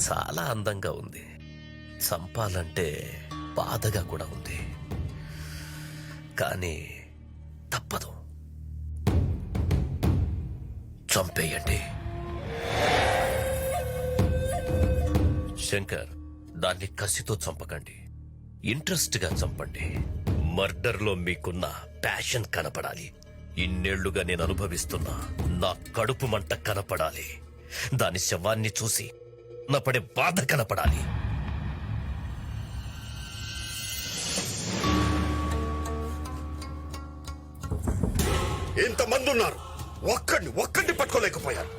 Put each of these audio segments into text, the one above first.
చాలా అందంగా ఉంది. చంపాలంటే బాధగా కూడా ఉంది, కానీ తప్పదు. చంపేయండి. శంకర్, దాన్ని కసితో చంపకండి, ఇంట్రెస్ట్ గా చంపండి. మర్డర్ లో మీకున్న ప్యాషన్ కనపడాలి. ఇన్నేళ్లుగా నేను అనుభవిస్తున్నా నా కడుపు మంట కనపడాలి. దాని శవాన్ని చూసి నా పడే బాధ కనపడాలి. ఇంతమంది ఉన్నారు, ఒక్కడిని పట్టుకోలేకపోయారు.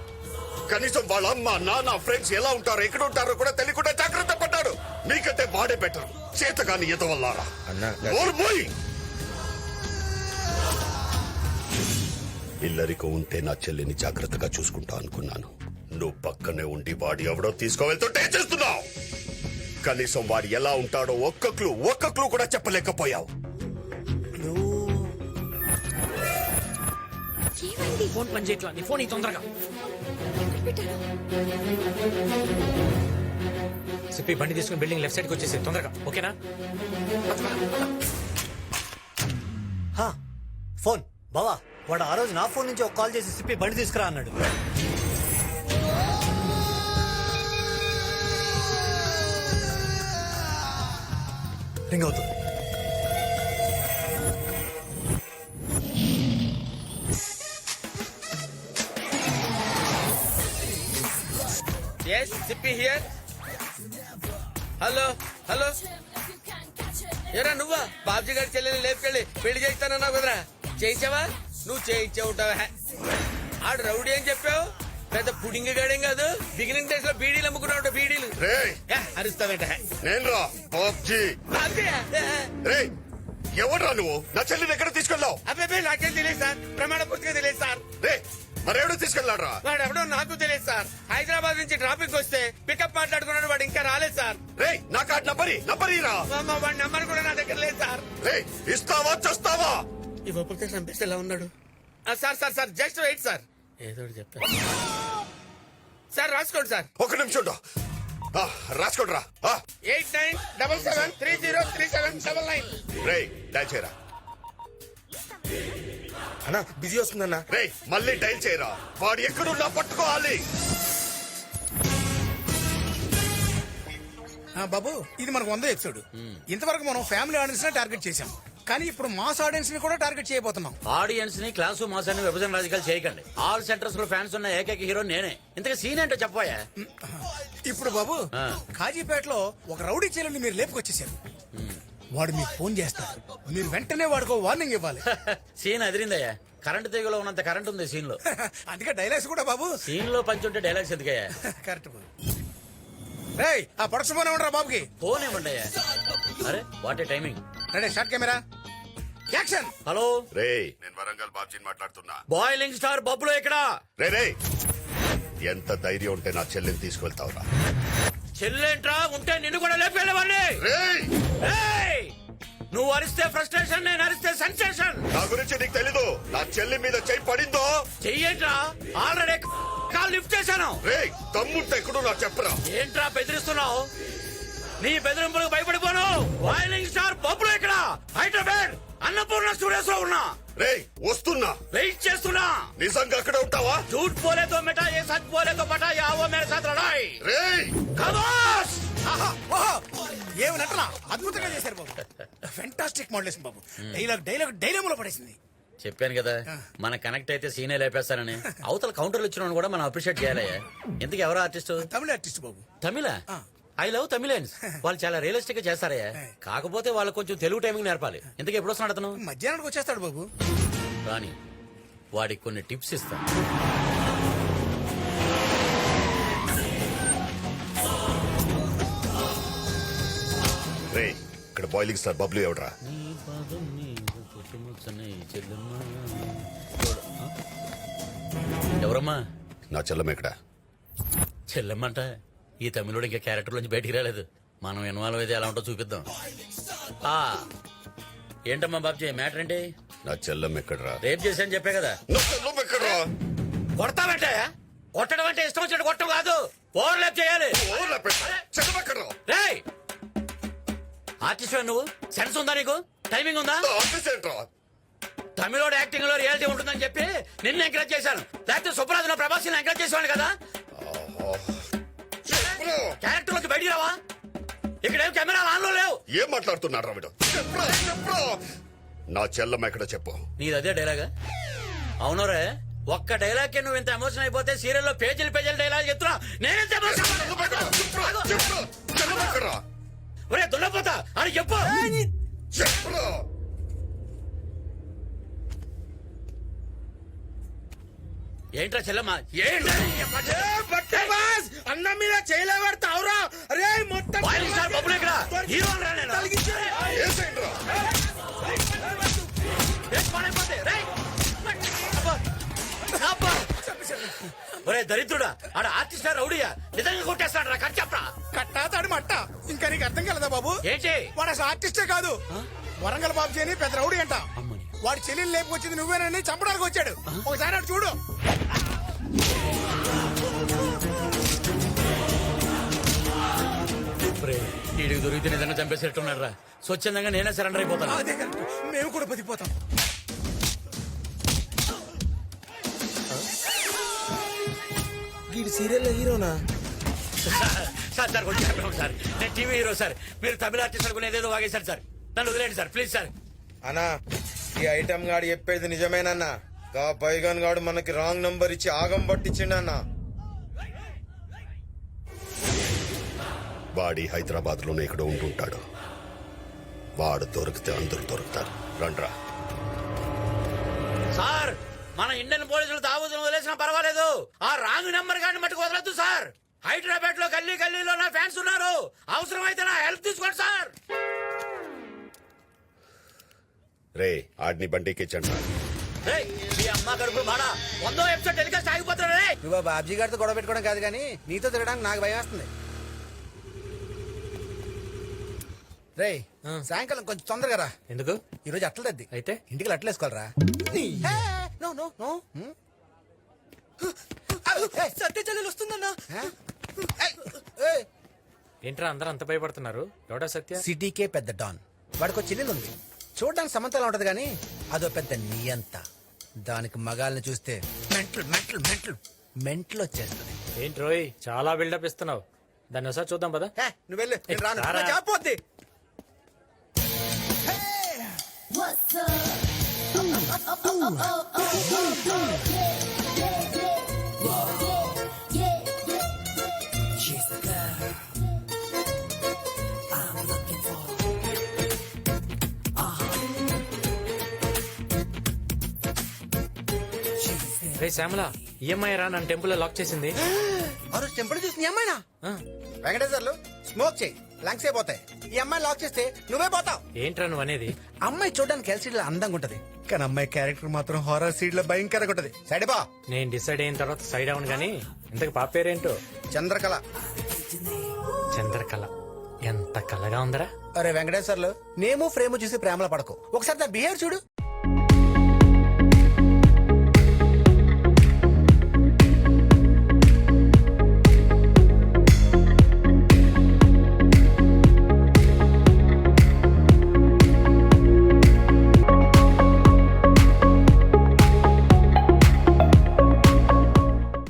కనీసం వాళ్ళ అమ్మ నాన్న ఫ్రెండ్స్ ఎలా ఉంటారో ఎక్కడ ఉంటారో కూడా తెలియకుండా జాగ్రత్త పడ్డాడు. మీకంటే వాడే బెటర్. చేతగాని ఎదవల్లారా. ఇల్లరికో ఉంటే నా చెల్లిని జాగ్రత్తగా చూసుకుంటా అనుకున్నాను. నువ్వు పక్కనే ఉండి వాడి ఎవడో తీసుకోవెళ్తుంటే చేస్తున్నావు. కనీసం వాడు ఎలా ఉంటాడో ఒక్క క్లూ కూడా చెప్పలేకపోయావు. ఫోన్ పని చేయట్లా. నీ ఫోన్ తొందరగా చెప్పి బండి తీసుకుని బిల్డింగ్ లెఫ్ట్ సైడ్ కి వచ్చేసి తొందరగా. ఓకేనా? ఫోన్ బావా, వాడు ఆ రోజు నా ఫోన్ నుంచి ఒక కాల్ చేసి సిప్పి బండి తీసుకురా అన్నాడు. రింగ్ అవుతుంది. Yes, Sippy here. Hello hello, ఏరా నువ్వా? బాబ్జీ గారి చెల్లెని లేపుకెళ్ళి పెళ్లి చేస్తానన్నావు కదరా, చేయించావా? నువ్వు చేయించే ఉంటావా? ఆడు రౌడీ అని చెప్పావు, పెద్ద పుడింగ్ గాడేం కాదు. బిగినింగ్ డేస్ లో బీడీలు అమ్ముకున్నావు. బీడీలు అరుస్తావేంట? ఎవడ్రా నువ్వు? నా చెల్లిని ఎక్కడ తీసుకెళ్ళావు? అబ్బాయి నాకేం తెలియదు సార్, ప్రమాణ పూర్తిగా తెలియదు సార్. మరెవడో తీసుకెళ్లాడ్రా? వాడు ఎవడో నాకు తెలియదు సార్. హైదరాబాద్ నుంచి ట్రాఫిక్ వస్తే పికప్ మాట్లాడుకున్నాడు, వాడు ఇంకా రాలేదు సార్. నా కార్డు నంబరీరా. వాడి నంబర్ కూడా నా దగ్గర లేదు సార్. ఇస్తావా చేస్తావా? ఇవ్వకపోతే చంపేస్తే ఎలా ఉన్నాడు? Sir sir sir just wait sir, ఏదో చెప్పారు సార్. రాసుకోండి సార్. ఒక నిమిషం రాసుకోండి రా. 8977303779. డైల్ చేయరా. అన్నా బిజీ వస్తుందన్నా. మళ్ళీ డైల్ చేయరా. వాడు ఎక్కడున్నా పట్టుకోవాలి. బాబు, ఇది మనకు 100 ఎపిసోడ్. ఇంతవరకు మనం ఫ్యామిలీ ఆడియన్స్ ని టార్గెట్ చేసాం, కానీ ఇప్పుడు మాస్ ఆడియన్స్ ని కూడా టార్గెట్ చేయబోతున్నాం. ఆడియన్స్ ని క్లాసు మాస్ అని విభజన రాజకీయాలు చేయకండి. ఆల్ సెంటర్స్ లో ఫ్యాన్స్ ఉన్న ఏకైక హీరో నేనే. ఇంతగా సీన్ ఏంటో చెప్పాయా? ఇప్పుడు బాబు, కాజీపేటలో ఒక రౌడీ చెల్లెని మీరు లేపుకొచ్చేసారు. వాడు మీకు ఫోన్ చేస్తాడు, మీరు వెంటనే వాడికి వార్నింగ్ ఇవ్వాలి. సీన్ అదిరిందయ్యా. కరెంట్ తీగలో ఉన్నంత కరెంట్ ఉంది సీన్ లో. అందుకే డైలాగ్స్ కూడా బాబు. సీన్ లో పంచి ఉంటే డైలాగ్స్ ఎందుకయ్యా? కరెక్ట్ బాబు. రేయ్, ఆ ప్రొడక్షన్ ఫోన్ ఇవ్వండి బాబుకి. ఫోన్ ఇవ్వండి అయ్యా. అరే what a timing. Ready, short camera, action. Hello నేను వరంగల్ బాబ్జీని మాట్లాడుతున్నా. బాయిలింగ్ స్టార్ బబ్బులో ఇక్కడ. ఎంత ధైర్యం ఉంటే నా చెల్లిని తీసుకెళ్తావురా? చెల్లెంట్రా ఉంటే నిన్ను కూడా లేపేవాడిని. నువ్వు అరిస్తే ఫ్రస్ట్రేషన్, నేను అరిస్తే సెన్సేషన్. నా గురించి నీకు తెలీదు. నా చెల్లి మీద చెయ్యి పడిందో చెయ్యేంట్రా? ఆల్రెడీ కాల్ లిఫ్ట్ చేశాను. తమ్ముంటే ఎక్కడో నాకు చెప్పరా. ఏంట్రా బెదిరిస్తున్నావు? నీ బెదిరింపులకు భయపడిపోను. బాయిలింగ్ స్టార్ బబ్బులో ఇక్కడ హైదరాబాద్ అన్నపూర్ణ స్టూడియోస్ లో ఉన్నా. వస్తున్నా, వెయిట్ చేస్తున్నా. నిజంగా అక్కడ ఉంటావా? झूठ बोले तो मिटा, ये सच बोले तो बटा, ये आओ मेरे साथ लड़ाई. ఖమోష్. ఏమి నటన అద్భుతంగా చేశారు బాబు. ఫెంటాస్టిక్ మోడలేషన్ బాబు. డైలాగ్ లో పడేసింది. చెప్పాను కదా, మన కనెక్ట్ అయితే సీనే లేపేస్తానని. అవతల కౌంటర్లు ఇచ్చిన కూడా మనం అప్రిషియేట్ చేయాలయ్యా. ఇంతకు ఎవరో ఆర్టిస్ట్? తమిళ ఆర్టిస్ట్ బాబు. తమిళ? ఐ లవ్ తమిళన్స్. వాళ్ళు చాలా రియలిస్టిక్ గా చేస్తారయ్యా. కాకపోతే వాళ్ళు కొంచెం తెలుగు టైమింగ్ నేర్పాలి. ఇంతకు ఎప్పుడు వస్తున్నాడు అతను? మధ్యాహ్నానికి వచ్చేస్తాడు బాబు. రాని వాడికి కొన్ని టిప్స్ ఇస్తాను. ఇక్కడ బాయిలింగ్ స్టార్ బబ్లు ఎవడరా? ఎవరమ్మా? నా చెల్లం ఎక్కడ? చెల్లెమ్మంట. ఈ తమిళుడు ఇంకా క్యారెక్టర్ నుంచి బయటికి రాలేదు. మనం ఇన్వాల్వ్ అయితే ఎలా ఉంటో చూపిద్దాం. ఏంటమ్మా బాబ్జీ మ్యాటర్ ఏంటి? నా చెల్లం ఎక్కడరా? రేప్ చేశాను చెప్పే కదా. ఎక్కడరా? కొడతామంటే కొట్టడం అంటే ఇష్టం వచ్చినట్టు కొట్టడం కాదు. ఓవర్లాప్ చేయాలి. ఆర్టిస్ట్ నువ్వు సెన్స్ ఉందా నీకు టైమింగ్ ఉందా ఆర్టిస్ట్ ఏంట్రా? తమిళోడు యాక్టింగ్ లో రియాలిటీ ఉంటుందని చెప్పి నిన్ను ఎంకరేజ్ చేశాను లేకపోతే సుప్రాజ్ ప్రభాస్ ఎంకరేజ్ చేసేవాడు కదా క్యారెక్టర్ లోకి బయటికి రావా ఇక్కడేం కెమెరా ఆన్ లో లేవు ఏం మాట్లాడుతున్నాడు రా వీడు? చెప్పురా, చెప్పురా. నా చెల్లమ్మ ఎక్కడ చెప్పు. నీది అదే డైలాగా అవునరే ఒక్క డైలాగ్ కి నువ్వు ఇంత ఎమోషన్ అయిపోతే సీరియల్లో పేజీలు డైలాగ్ చెప్తున్నా నేనెంత చెల్లమ్మ ఎక్కడ్రా? ఒరే దున్నపోతా అని చెప్పు చెప్పురా. ఏంట్రా చెల్లమ్మ ఏంట్రా అన్న మీద చేయలేబడతావురా అరే మొత్తం బాయిలింగ్ స్టార్ బబ్బులు ఇక్కడ హీరో రా నేను ఏసేంట్రా? వేసి పాడైపోతే, రేయ్. అబ్బా. అబ్బా. ఒరే దరిద్రుడా ఆడ ఆర్టిస్ట్ రౌడీయా నిజంగా కొట్టేస్తాడు రా కట్ చెప్పరా కట్టా తాడు మట్ట ఇంకా నీకు అర్థం కలదా బాబు? ఏంటి వాడు అసలు ఆర్టిస్టే కాదు, వరంగల్ బాబు అని పెద్ద రౌడీ అంట. అమ్మని. వాడి చెల్లెలు లేపుకొచ్చింది నువ్వేనని చంపడానికి వచ్చాడు. ఒకసారి అటు చూడు. వీడికి దొరికితే నిజంగా చంపేసేట్టున్నాడు రా స్వచ్ఛందంగా నేనే సరెండర్ అయిపోతాను అదే కరెక్ట్. మేము కూడా బతికిపోతాం. వీడి సీరియల్ హీరోనా? సార్ సార్ కొంచెం చెప్పండి సార్ నేను టీవీ హీరో సార్ మీరు తమిళ ఆర్టిస్ట్ అనుకుని ఏదేదో వాగేశారు సార్ నన్ను వదిలేండి సార్ ప్లీజ్ సార్ అన్నా ఈ ఐటమ్ గాడు చెప్పేది నిజమేనన్నా గా పైగన్ గాడు మనకి రాంగ్ నంబర్ ఇచ్చి ఆగం పట్టించిండన్నా. వాడి హైదరాబాద్ లోనే ఇక్కడ ఉంటుంటాడు. వాడు దొరికితే అందరూ దొరుకుతారు. రండ్రా. సార్ మన ఇండియన్ పోలీసులు తాగుతున్న వదిలేసినా పర్వాలేదు ఆ రాంగ్ నెంబర్ గాని మట్టుకు వదలొద్దు సార్ హైదరాబాద్ లో గల్లీలో నా ఫ్యాన్స్ ఉన్నారు అవసరమైతే నా హెల్ప్ తీసుకోండి సార్ రే ఆడిని బండికి ఇచ్చండి. రేయ్, మీ అమ్మ కడుపు మాడా 100వ ఎపిసోడ్ టెలికాస్ట్ ఆగిపోతాడు రే నువ్వు బాబ్జీ గారితో గొడవ పెట్టుకోవడం కాదు కానీ నీతో తిరగడానికి నాకు భయం వేస్తుంది. రే సాయంకాలం కొంచెం తొందరగా రా. ఎందుకు ఈ రోజు అట్ల తద్ది అయితే ఇంటికి అట్ల వేసుకోవాలరా. నో నో నో సత్య చెల్లెలు వస్తుందన్నా. ఏంట్రా అందరూ అంత భయపడుతున్నారు ఎవడా సత్య సిటీకే పెద్ద డాన్ వాడికి చెల్లెలు ఉంది చూడడానికి సమంతలా ఉంటది కానీ అదో పెద్ద నియంత. దానికి మగాల్ని చూస్తే మెంటల్ మెంటల్ మెంటల్ మెంటల్ వచ్చేస్తుంది. ఏంటి రోయ్ చాలా బిల్డప్ ఇస్తున్నావు దాన్ని ఒకసారి చూద్దాం పదా నువ్వు వెళ్ళు నేను రాను. రారా. చెప్పొద్ది రే శ్యామల ఈఎంఐ రా నన్ను టెంపుల్ లో లాక్ చేసింది ఆ రోజు టెంపుల్ చూసిన అమ్మాయినా ఆ, వెంకటేశ్వర్లు స్మోక్ చేయి లంగ్స్ అయిపోతాయి. ఈ అమ్మాయి లాక్ చేస్తే నువ్వే పోతావు. ఏంట్రా నువ్వు అనేది అమ్మాయి చూడడానికి ఎల్సీడీ లో అందంగా ఉంటది కానీ అమ్మాయి క్యారెక్టర్ మాత్రం హారర్ సీడ్ లో భయంకరంగా ఉంటది. సైడ్ బా నేను డిసైడ్ అయిన తర్వాత సైడ్ అవును గానీ ఇంతకు పాప పేరేంటో చంద్రకళ. చంద్రకళ ఎంత కళగా ఉందరా అరే వెంకటేశ్వర్లు నేము ఫ్రేమ్ చూసి ప్రేమలో పడకు ఒకసారి నా బిహేవ్ చూడు.